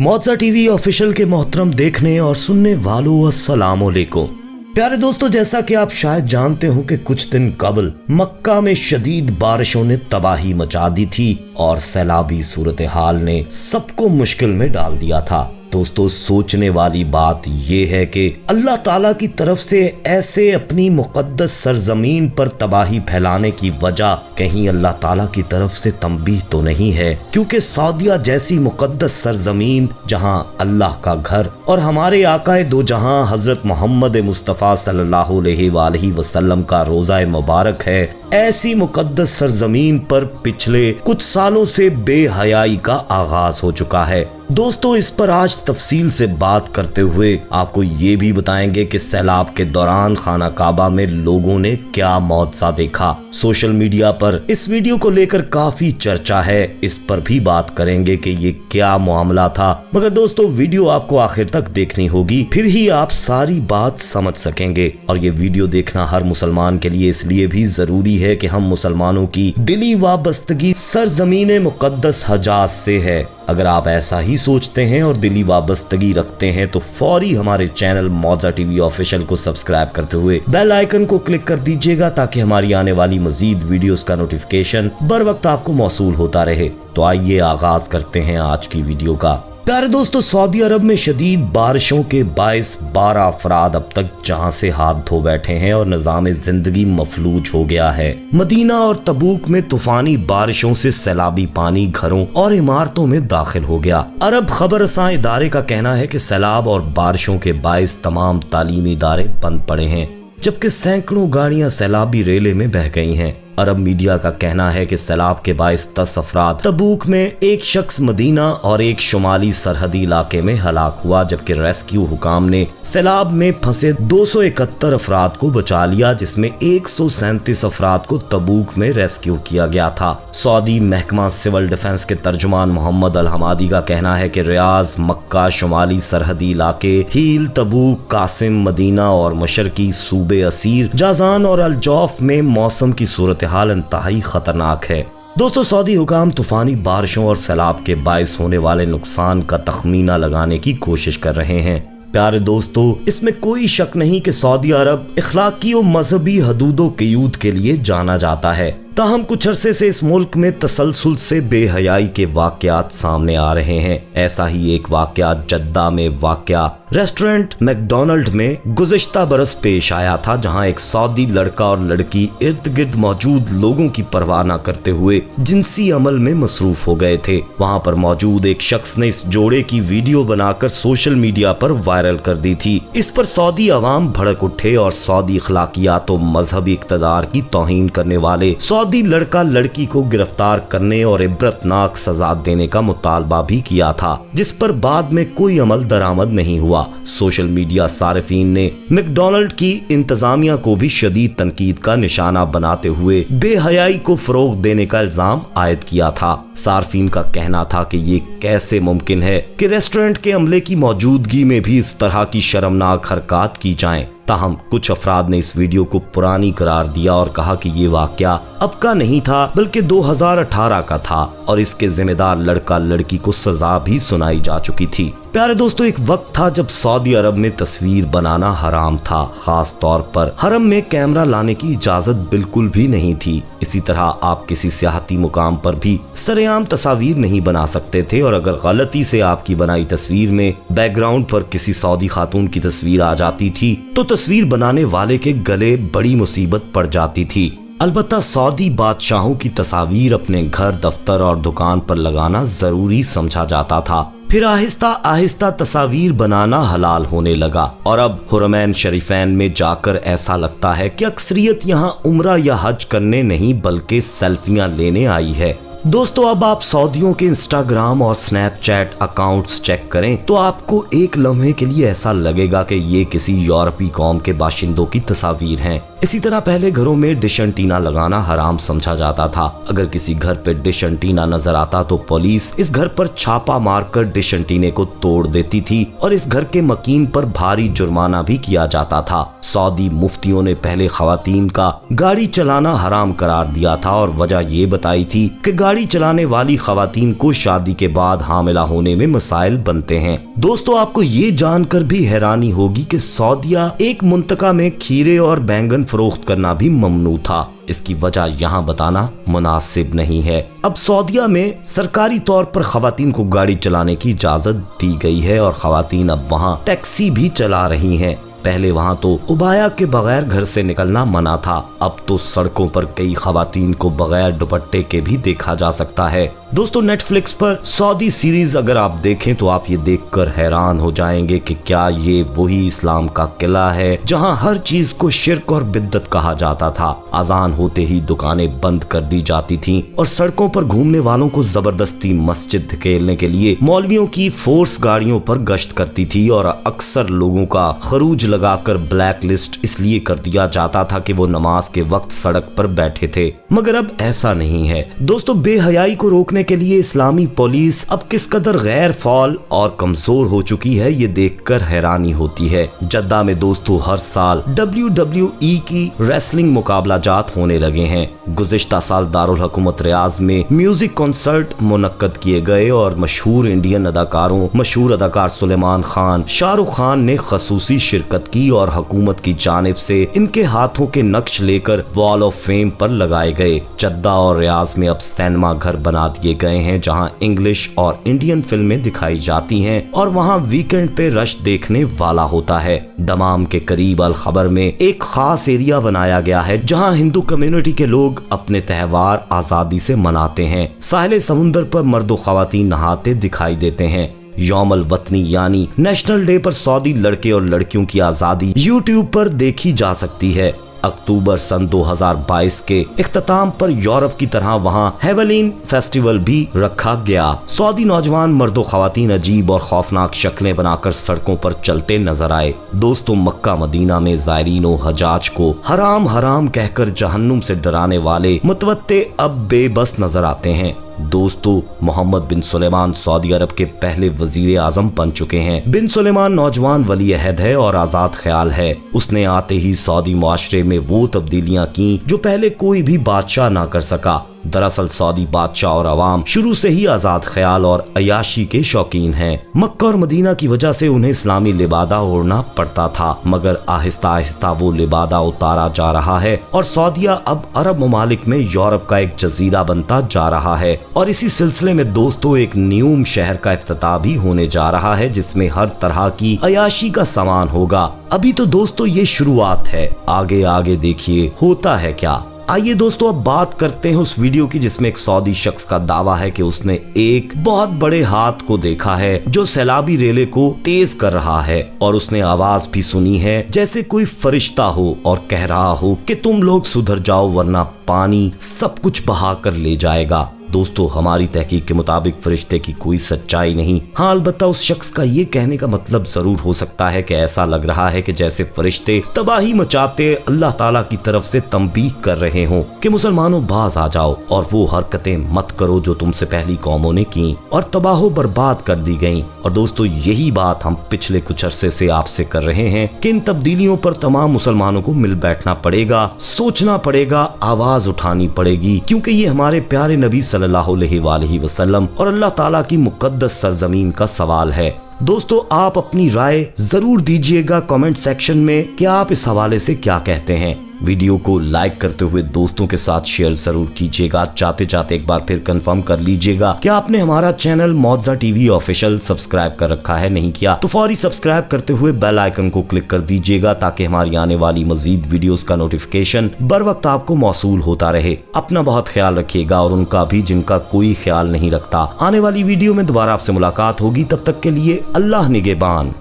मोज़ा TV official के मोहतरम देखने और सुनने वालों अस्सलाम वालेकुम। प्यारे दोस्तों, जैसा कि आप शायद जानते हो कि कुछ दिन कबल मक्का में शदीद बारिशों ने तबाही मचा दी थी और सैलाबी सूरत हाल ने सबको मुश्किल में डाल दिया था। दोस्तों, सोचने वाली बात ये है कि अल्लाह ताला की तरफ से ऐसे अपनी मुक़द्दस सरजमीन पर तबाही फैलाने की वजह कहीं अल्लाह ताला की तरफ से तंबीह तो नहीं है, क्योंकि सऊदीया जैसी मुक़द्दस सरजमीन जहां अल्लाह का घर और हमारे आकाए दो जहां हजरत मोहम्मद मुस्तफ़ा सल्लल्लाहु अलैहि वसल्लम का रोज़ा मुबारक है, ऐसी मुक़द्दस सरजमीन पर पिछले कुछ सालों से बेहयाई का आगाज हो चुका है। दोस्तों, इस पर आज तफसील से बात करते हुए आपको ये भी बताएंगे कि सैलाब के दौरान खाना काबा में लोगों ने क्या मौजज़ा देखा। सोशल मीडिया पर इस वीडियो को लेकर काफी चर्चा है, इस पर भी बात करेंगे कि ये क्या मामला था। मगर दोस्तों, वीडियो आपको आखिर तक देखनी होगी, फिर ही आप सारी बात समझ सकेंगे। और ये वीडियो देखना हर मुसलमान के लिए इसलिए भी जरूरी है कि हम मुसलमानों की दिली वाबस्तगी सरजमीन मुक़द्दस हजाज से है। अगर आप ऐसा ही सोचते हैं और दिली वाबस्तगी रखते हैं तो फौरी हमारे चैनल मोज़ा टीवी ऑफिशियल को सब्सक्राइब करते हुए बेल आइकन को क्लिक कर दीजिएगा, ताकि हमारी आने वाली मजीद वीडियोस का नोटिफिकेशन बर वक्त आपको मौसूल होता रहे। तो आइए आगाज करते हैं आज की वीडियो का। प्यारे दोस्तों, सऊदी अरब में शदीद बारिशों के बायस 12 अफराद अब तक जहां से हाथ धो बैठे हैं और निजाम जिंदगी मफलूज हो गया है। मदीना और तबूक में तूफानी बारिशों से सैलाबी पानी घरों और इमारतों में दाखिल हो गया। अरब खबरसां इदारे का कहना है कि सैलाब और बारिशों के बायस तमाम तालीमी इदारे बंद पड़े हैं, जबकि सैकड़ों गाड़ियां सैलाबी रेले में बह गई हैं। अरब मीडिया का कहना है कि सैलाब के बायस 10 अफराद तबूक में, एक शख्स मदीना और एक शुमाली सरहदी इलाके में हलाक हुआ, जबकि रेस्क्यू हुकाम ने सैलाब में फंसे 271 अफराद को बचा लिया, जिसमें 137 अफराद को तबूक में रेस्क्यू किया गया था। सऊदी महकमा सिविल डिफेंस के तर्जुमान मोहम्मद अल हमादी का कहना है कि रियाज, मक्का, शुमाली सरहदी इलाके, हील, तबूक, कासिम, मदीना और मशरकी सूबे असीर, जाजान और अल जौफ में मौसम की सूरत हाल इंतहाई खतरनाक है। दोस्तों, सऊदी हुकाम तूफानी बारिशों और सैलाब के बायस होने वाले नुकसान का तखमीना लगाने की कोशिश कर रहे हैं। प्यारे दोस्तों, इसमें कोई शक नहीं कि सऊदी अरब इखलाकी और मजहबी हदूदो क़यूद के लिए जाना जाता है। ताहम कुछ अरसे से इस मुल्क में तसलसल से बेहयाई के वाकयात सामने आ रहे हैं। ऐसा ही एक वाकया जद्दा में वाकया रेस्टोरेंट मैकडोनल्ड में गुज़िश्ता बरस पेश आया था, जहां एक सऊदी लड़का और लड़की इर्द गिर्द मौजूद लोगों की परवाह न करते हुए जिनसी अमल में मसरूफ हो गए थे। वहां पर मौजूद एक शख्स ने इस जोड़े की वीडियो बनाकर सोशल मीडिया पर वायरल कर दी थी। इस पर सऊदी अवाम भड़क उठे और सऊदी अखलाकियात और मजहबी इक़्तिदार की तौहीन करने वाले सऊदी लड़का लड़की को गिरफ्तार करने और इबरतनाक सजा देने का मुतालबा भी किया था, जिस पर बाद में कोई अमल दरामद नहीं हुआ। सोशल मीडिया सारिफीन ने मैकडोनल्ड की इंतजामिया को भी शदीद तनकीद का निशाना बनाते हुए बेहयाई को फरोग देने का इल्जाम आयद किया था। सारिफीन का कहना था कि ये कैसे मुमकिन है कि रेस्टोरेंट के अमले की मौजूदगी में भी इस तरह की शर्मनाक हरकत की जाएं। ताहम कुछ अफराद ने इस वीडियो को पुरानी करार दिया और कहा कि ये वाकया अब का नहीं था, बल्कि 2018 का था और इसके जिम्मेदार लड़का लड़की को सजा भी सुनाई जा चुकी थी। प्यारे दोस्तों, एक वक्त था जब सऊदी अरब में तस्वीर बनाना हराम था। खास तौर पर हरम में कैमरा लाने की इजाजत बिल्कुल भी नहीं थी। इसी तरह आप किसी सियाहती मुकाम पर भी सरेआम तस्वीर नहीं बना सकते थे, और अगर गलती से आपकी बनाई तस्वीर में बैकग्राउंड पर किसी सऊदी खातून की तस्वीर आ जाती थी तो तस्वीर बनाने वाले के गले बड़ी मुसीबत पड़ जाती थी। अलबत्ता सऊदी बादशाहों की तस्वीर अपने घर, दफ्तर और दुकान पर लगाना जरूरी समझा जाता था। फिर आहिस्ता आहिस्ता तस्वीर बनाना हलाल होने लगा और अब हुरमैन शरीफैन में जाकर ऐसा लगता है कि अक्सरियत यहाँ उम्रा या हज करने नहीं बल्कि सेल्फियां लेने आई है। दोस्तों, अब आप सऊदियों के इंस्टाग्राम और स्नैपचैट अकाउंट्स चेक करें तो आपको एक लम्हे के लिए ऐसा लगेगा कि ये किसी यूरोपीय कौम के बाशिंदों की तस्वीर हैं। इसी तरह पहले घरों में डिश एंटीना लगाना हराम समझा जाता था। अगर किसी घर पे डिश एंटीना नजर आता तो पुलिस इस घर पर छापा मारकर डिश एंटीने को तोड़ देती थी और इस घर के मकीन पर भारी जुर्माना भी किया जाता था। सऊदी मुफ्तियों ने पहले खवातीन का गाड़ी चलाना हराम करार दिया था और वजह ये बताई थी कि गाड़ी चलाने वाली खवातीन को शादी के बाद हामिला होने में मसाइल बनते हैं। दोस्तों, आपको ये जानकर भी हैरानी होगी कि सऊदीया एक मुंतका में खीरे और बैंगन फरोख्त करना भी ममनू था। इसकी वजह यहाँ बताना मुनासिब नहीं है। अब सऊदीया में सरकारी तौर पर खवातीन को गाड़ी चलाने की इजाजत दी गई है और खवातीन अब वहाँ टैक्सी भी चला रही हैं। पहले वहाँ तो उबाया के बगैर घर से निकलना मना था, अब तो सड़कों पर कई खवातीन को बगैर दुपट्टे के भी देखा जा सकता है। दोस्तों, नेटफ्लिक्स पर सऊदी सीरीज अगर आप देखें तो आप ये देखकर हैरान हो जाएंगे कि क्या ये वही इस्लाम का किला है जहां हर चीज को शिर्क और बिद्दत कहा जाता था। अजान होते ही दुकानें बंद कर दी जाती थीं और सड़कों पर घूमने वालों को जबरदस्ती मस्जिद धकेलने के लिए मौलवियों की फोर्स गाड़ियों पर गश्त करती थी और अक्सर लोगों का खरूज लगाकर ब्लैक लिस्ट इसलिए कर दिया जाता था कि वो नमाज के वक्त सड़क पर बैठे थे। मगर अब ऐसा नहीं है। दोस्तों, बेहयाई को रोकने के लिए इस्लामी पुलिस अब किस कदर गैर फाल और कमजोर हो चुकी है ये देखकर हैरानी होती है। जद्दा में दोस्तों हर साल WWE की रेसलिंग मुकाबला जात होने लगे हैं। गुज़िश्ता साल दारुल हुकूमत रियाज में म्यूजिक कॉन्सर्ट मुनक्कद किए गए और मशहूर इंडियन अदाकारों मशहूर अदाकार सुलेमान खान, शाहरुख खान ने खसूसी शिरकत की और हुकूमत की जानिब से इनके हाथों के नक्श लेकर वॉल ऑफ फेम पर लगाए गए। जद्दा और रियाज में अब सिनेमा घर बना दिए गए हैं जहां इंग्लिश और इंडियन फिल्में दिखाई जाती हैं और वहां वीकेंड पे रश देखने वाला होता है। दमाम के करीब अल खबर में एक खास एरिया बनाया गया है जहां हिंदू कम्युनिटी के लोग अपने त्योहार आजादी से मनाते हैं। साहिल समुंदर पर मर्द और खवातीन नहाते दिखाई देते हैं। यौमल वतनी यानी नेशनल डे पर सऊदी लड़के और लड़कियों की आजादी यूट्यूब पर देखी जा सकती है। अक्टूबर सन 2022 के इख्तिताम पर यूरोप की तरह वहां हेवलिन फेस्टिवल भी रखा गया। सऊदी नौजवान मर्दों खवातीन अजीब और खौफनाक शक्लें बनाकर सड़कों पर चलते नजर आए। दोस्तों, मक्का मदीना में ज़ायरीन हजाज को हराम हराम कहकर जहन्नुम से डराने वाले मुतवत्ते अब बेबस नजर आते हैं। दोस्तों, मोहम्मद बिन सुलेमान सऊदी अरब के पहले वजीर आजम बन चुके हैं। बिन सुलेमान नौजवान वली अहद है और आजाद ख्याल है। उसने आते ही सऊदी मुआशरे में वो तब्दीलियां की जो पहले कोई भी बादशाह ना कर सका। दरअसल सऊदी बादशाह और अवाम शुरू से ही आजाद ख्याल और अयाशी के शौकीन हैं। मक्का और मदीना की वजह से उन्हें इस्लामी लिबादा ओढ़ना पड़ता था, मगर आहिस्ता आहिस्ता वो लिबादा उतारा जा रहा है और सऊदीया अब अरब ममालिक में यूरोप का एक जजीरा बनता जा रहा है। और इसी सिलसिले में दोस्तों एक न्यूम शहर का इफ्तिताह भी होने जा रहा है जिसमें हर तरह की अयाशी का सामान होगा। अभी तो दोस्तों ये शुरुआत है, आगे आगे देखिए होता है क्या। आइए दोस्तों अब बात करते हैं उस वीडियो की जिसमें एक सऊदी शख्स का दावा है कि उसने एक बहुत बड़े हाथ को देखा है जो सैलाबी रेले को तेज कर रहा है और उसने आवाज भी सुनी है जैसे कोई फरिश्ता हो और कह रहा हो कि तुम लोग सुधर जाओ वरना पानी सब कुछ बहा कर ले जाएगा। दोस्तों, हमारी तहकीक के मुताबिक फरिश्ते की कोई सच्चाई नहीं। हाँ, अलबत्ता उस शख्स का ये कहने का मतलब जरूर हो सकता है कि ऐसा लग रहा है कि जैसे फरिश्ते तबाही मचाते अल्लाह ताला की तरफ से तंबीह कर रहे हों कि मुसलमानों बाज आ जाओ और वो हरकतें मत करो जो तुमसे पहली कौमों ने की और तबाहो बर्बाद कर दी गयी। और दोस्तों यही बात हम पिछले कुछ अरसे से आपसे कर रहे हैं कि इन तब्दीलियों पर तमाम मुसलमानों को मिल बैठना पड़ेगा, सोचना पड़ेगा, आवाज उठानी पड़ेगी, क्योंकि ये हमारे प्यारे नबी सल्लल्लाहु अलैहि वसल्लम और अल्लाह ताला की मुकद्दस सरजमीन का सवाल है। दोस्तों, आप अपनी राय जरूर दीजिएगा कमेंट सेक्शन में कि आप इस हवाले से क्या कहते हैं। वीडियो को लाइक करते हुए दोस्तों के साथ शेयर जरूर कीजिएगा। चाहते चाहते एक बार फिर कंफर्म कर लीजिएगा कि आपने हमारा चैनल मौजा टीवी ऑफिशियल सब्सक्राइब कर रखा है। नहीं किया तो फौरी सब्सक्राइब करते हुए बेल आइकन को क्लिक कर दीजिएगा ताकि हमारी आने वाली मजीद वीडियोस का नोटिफिकेशन बर वक्त आपको मौसूल होता रहे। अपना बहुत ख्याल रखिएगा और उनका भी जिनका कोई ख्याल नहीं रखता। आने वाली वीडियो में दोबारा आपसे मुलाकात होगी, तब तक के लिए अल्लाह निगहबान।